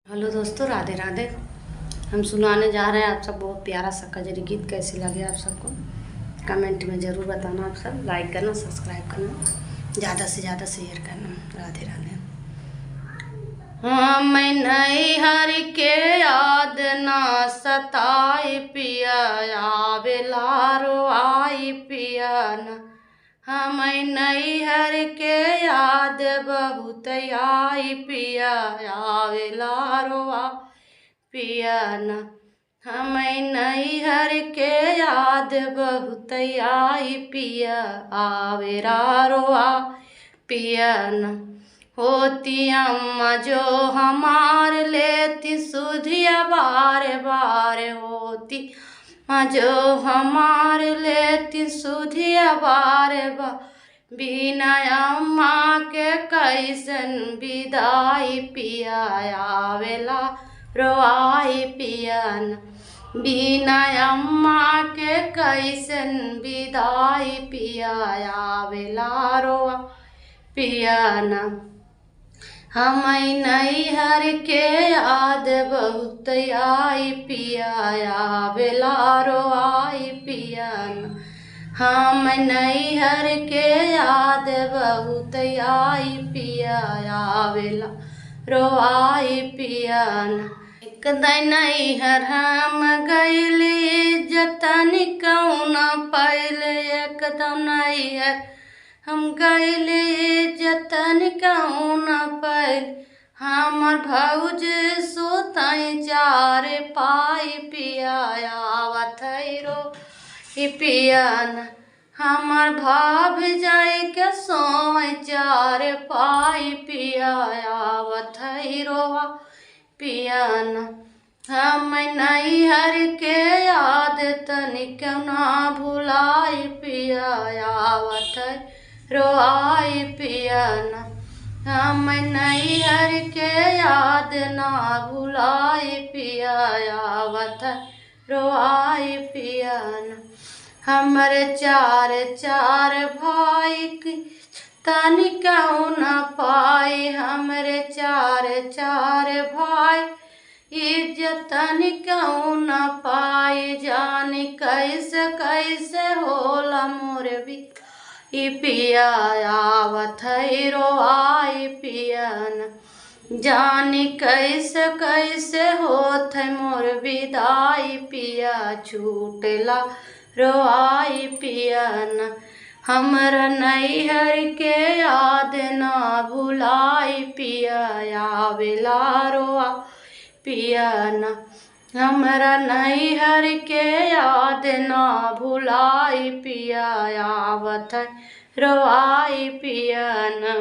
Hello दोस्तों, राधे राधे। हम सुनाने जा रहे हैं आप सब बहुत प्यारा सा कजरी गीत। कैसे लगे आप सबको कमेंट में ज़रूर बताना। आप सब लाइक करना, सब्सक्राइब करना, ज़्यादा से ज़्यादा शेयर करना। राधे राधे। हाँ, मैं नैहर के याद ना सताई पिया, आवेला रोआई पिया ना। हम नैहर के याद बहुत आई पिया, आवेला रोआ पिया न। हम नैहर के याद बहुत आई पिया, आवेला रोआ पिया न। होती अम्मा जो हमार लेती सुधिया बार बार, होती जो हमार लेती सुधिया बार बार। बिना अम्मा के कैसन विदाई पिया, आवेला रोआई पिया न। बिना अम्मा के कैसन विदाई पिया, आवेला रोआ पिया न। हम नैहर के याद बहुत आई पिया, आवेला रोआई पिया न। हम नैहर के याद बहुत आई पिया, आवेला रोआई पिया न। एक दिन नैहर हम गइली जतन कौना पहले, एक दिन नैहर हम गइली जतन कौना पहले। हमर भौज सोतई चार पाई पिया, आवत रो पिया न। हमर भाभ जाय के सोई चार पाई पिया, आवत रोआ पिया न। हम नैहर के याद तनिक ना भुलाई पिया, आवत रोआई पिया न। हम नैहर के याद ना भुलाई पिया, आवत रोआई पिया न। हमर चार चार भाई की तनिक न पाई, हमरे चार चार भाई इज्जत तनिक न पाई। जानी कैसे कैसे होला मोर भी पिया, आवत रोआई पिया न। जानी कैसे कैसे होत मोर विदाई पिया, छूटला रोआई पिया न। हमर नैहर के याद ना भुलाई पिया, आवेला रोआ पिया न। हमरा नैहर के याद ना भुलाई पिया, आवत रोआई पिया न।